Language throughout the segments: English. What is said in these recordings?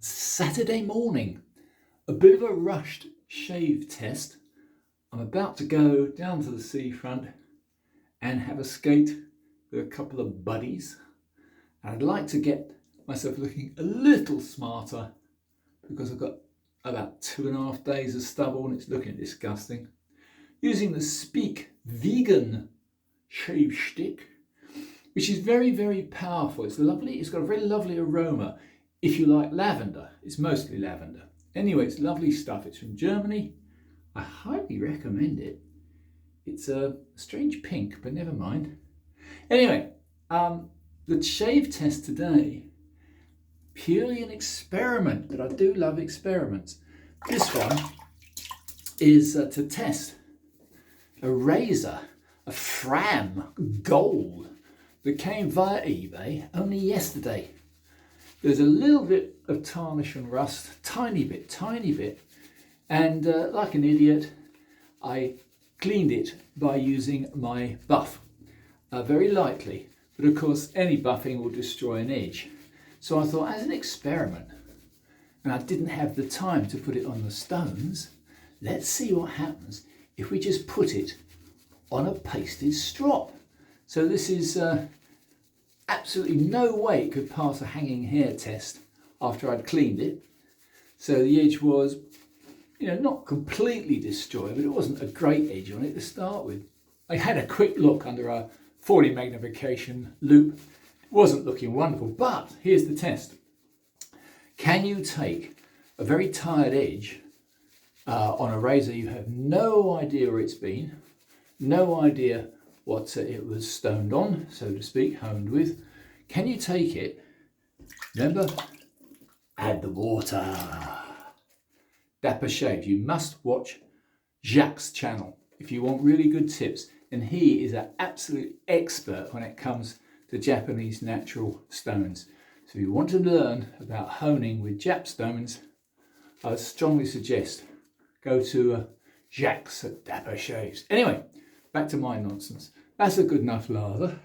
Saturday morning, a bit of a rushed shave test. I'm about to go down to the seafront and have a skate with a couple of buddies. And I'd like to get myself looking a little smarter because I've got about 2.5 days of stubble and it's looking disgusting. Using the Speak vegan shave stick, which is very, very powerful. It's lovely. It's got a very lovely aroma. If you like lavender, it's mostly lavender. Anyway, it's lovely stuff. It's from Germany. I highly recommend it. It's a strange pink, but never mind. Anyway, the shave test today, purely an experiment, but I do love experiments. This one is to test a razor, a FRAM gold that came via eBay only yesterday. There's a little bit of tarnish and rust, tiny bit, and like an idiot, I cleaned it by using my buff, very lightly, but of course any buffing will destroy an edge. So I thought, as an experiment, and I didn't have the time to put it on the stones, let's see what happens if we just put it on a pasted strop. So this is absolutely no way it could pass a hanging hair test after I'd cleaned it. So the edge was, not completely destroyed, but it wasn't a great edge on it to start with. I had a quick look under a 40 magnification loupe. It wasn't looking wonderful, but here's the test. Can you take a very tired edge on a razor you have no idea where it's been, no idea what it was stoned on, so to speak, honed with. Can you take it, remember, add the water. Dapper Shave. You must watch Jacques' channel if you want really good tips, and he is an absolute expert when it comes to Japanese natural stones. So if you want to learn about honing with Jap stones, I would strongly suggest go to Jacques at Dapper Shaves. Anyway, back to my nonsense. That's a good enough lather.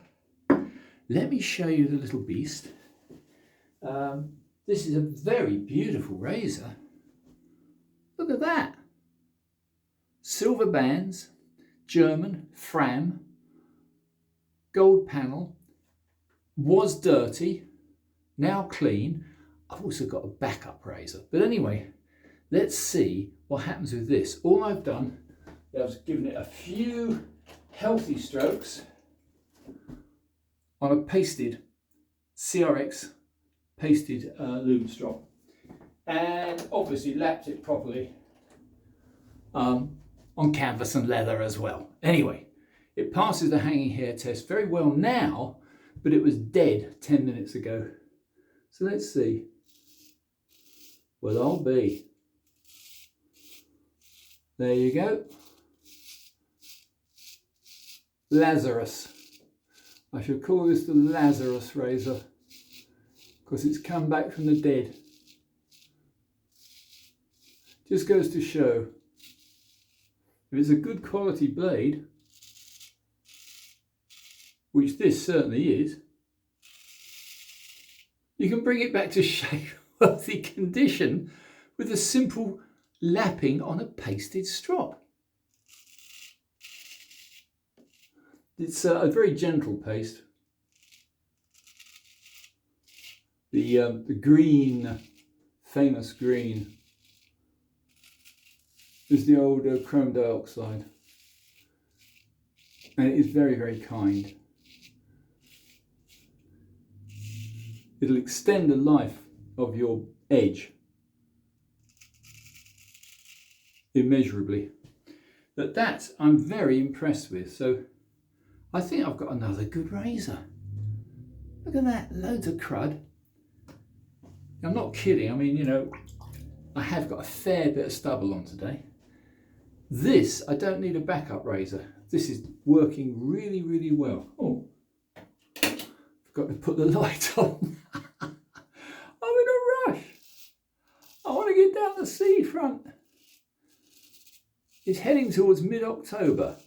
Let me show you the little beast. This is a very beautiful razor. Look at that. Silver bands, German, FRAM, gold panel, was dirty, now clean. I've also got a backup razor. But anyway, let's see what happens with this. All I've done is I've given it a few healthy strokes on a pasted CRX pasted loom strop, and obviously lapped it properly on canvas and leather as well. Anyway, it passes the hanging hair test very well now, but it was dead 10 minutes ago. So let's see. Well, I'll be. There you go. Lazarus. I should call this the Lazarus razor because it's come back from the dead. Just goes to show, if it's a good quality blade, which this certainly is, you can bring it back to shave-worthy condition with a simple lapping on a pasted strop. It's a very gentle paste. The green, famous green, is the old chrome dioxide, and it is very, very kind. It'll extend the life of your edge immeasurably. But that I'm very impressed with. So I think I've got another good razor. Look at that, loads of crud. I'm not kidding. I mean, I have got a fair bit of stubble on today. This, I don't need a backup razor. This is working really, really well. Oh, forgot to put the light on. I'm in a rush. I want to get down the seafront. It's heading towards mid-October.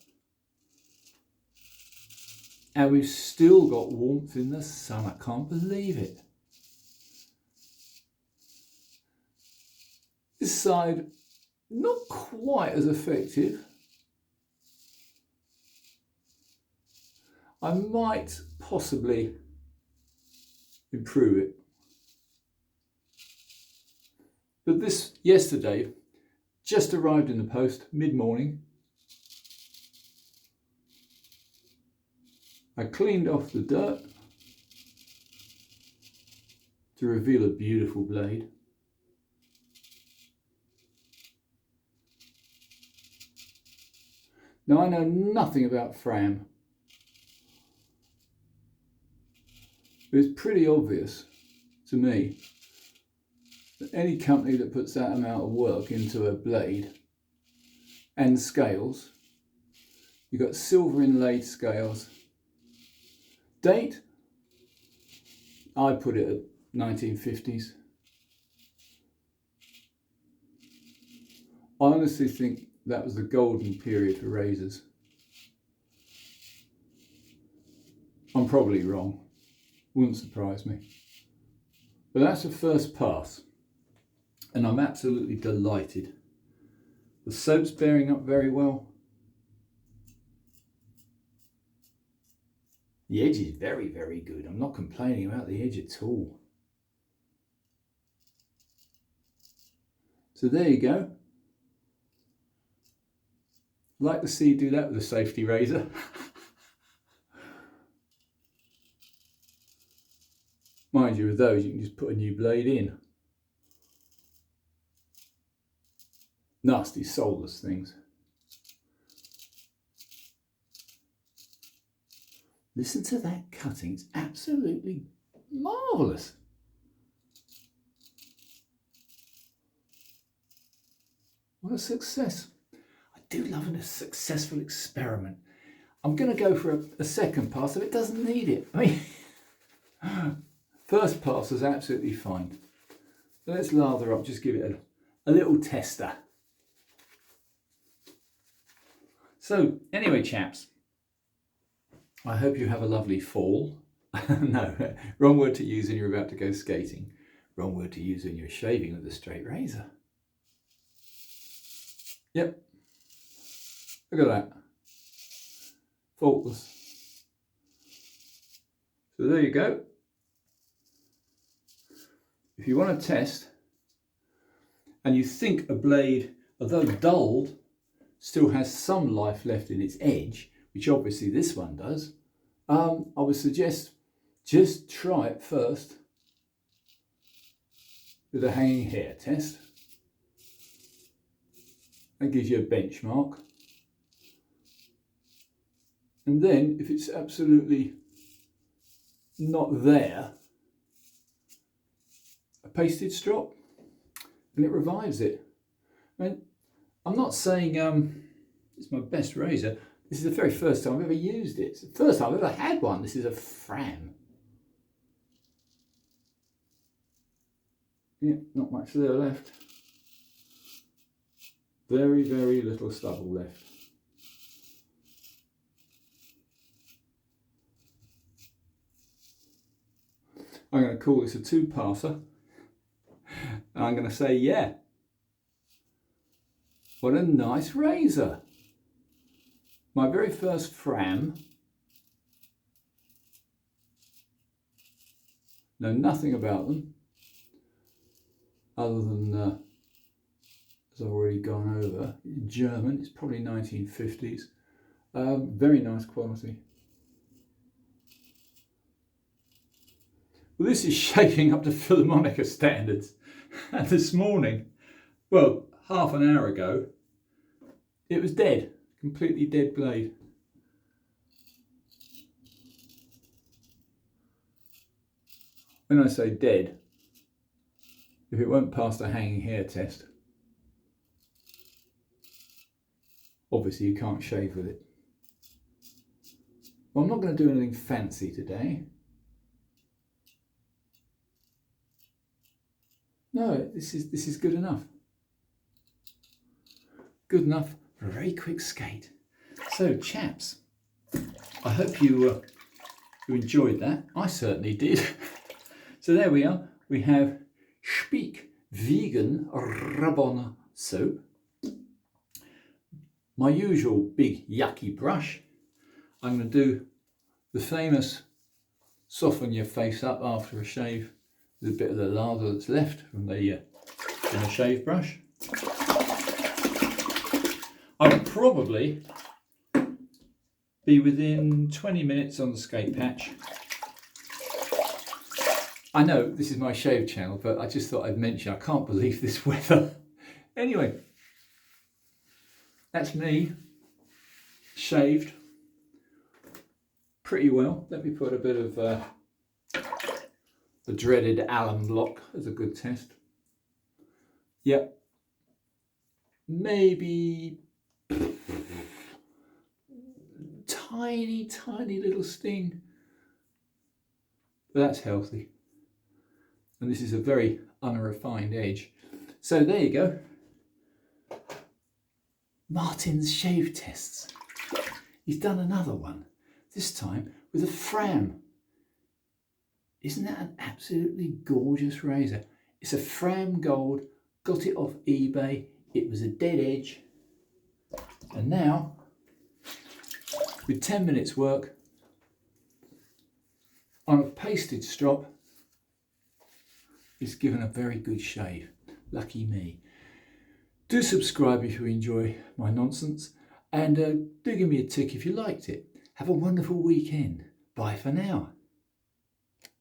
And we've still got warmth in the sun. I can't believe it. This side, not quite as effective. I might possibly improve it. But this yesterday just arrived in the post mid-morning. I cleaned off the dirt to reveal a beautiful blade. Now I know nothing about FRAM, but it's pretty obvious to me that any company that puts that amount of work into a blade and scales, you've got silver inlaid scales. Date, I put it at 1950s. I honestly think that was the golden period for razors. I'm probably wrong, wouldn't surprise me. But that's the first pass, and I'm absolutely delighted. The soap's bearing up very well. The edge is very, very good. I'm not complaining about the edge at all. So there you go. I'd like to see you do that with a safety razor. Mind you, with those you can just put a new blade in. Nasty soulless things. Listen to that cutting, it's absolutely marvellous. What a success. I do love a successful experiment. I'm going to go for a second pass if it doesn't need it. I mean, first pass was absolutely fine. So let's lather up, just give it a little tester. So anyway, chaps, I hope you have a lovely fall. No, wrong word to use when you're about to go skating. Wrong word to use when you're shaving with a straight razor. Yep. Look at that. Faultless. So there you go. If you want to test and you think a blade, although dulled, still has some life left in its edge, which obviously this one does, I would suggest just try it first with a hanging hair test. That gives you a benchmark. And then if it's absolutely not there, a pasted strop, and it revives it. I mean, I'm not saying it's my best razor. This is the very first time I've ever used it. It's the first time I've ever had one. This is a FRAM. Yeah, not much there left. Very, very little stubble left. I'm going to call this a two-passer. And I'm going to say, yeah, what a nice razor. My very first FRAM. Know nothing about them, other than, as I've already gone over, German, it's probably 1950s. Very nice quality. Well, this is shaping up to Philharmonica standards. And this morning, well, half an hour ago, it was dead, completely dead blade. When I say dead, if it won't pass the hanging hair test, obviously you can't shave with it. Well, I'm not going to do anything fancy today. No, this is good enough. Good enough for a very quick skate. So, chaps, I hope you enjoyed that. I certainly did. So there we are. We have Speak vegan rub-on soap, my usual big yucky brush. I'm going to do the famous soften your face up after a shave with a bit of the lather that's left from the shave brush. I'll probably be within 20 minutes on the skate patch. I know this is my shave channel, but I just thought I'd mention I can't believe this weather. Anyway, that's me shaved pretty well. Let me put a bit of the dreaded alum block as a good test. Yep, maybe tiny little sting, but that's healthy. And this is a very unrefined edge. So there you go. Martin's shave tests. He's done another one, this time with a FRAM. Isn't that an absolutely gorgeous razor? It's a FRAM Gold, got it off eBay. It was a dead edge. And now, with 10 minutes work on a pasted strop, it's given a very good shave. Lucky me. Do subscribe if you enjoy my nonsense, and do give me a tick if you liked it. Have a wonderful weekend. Bye for now.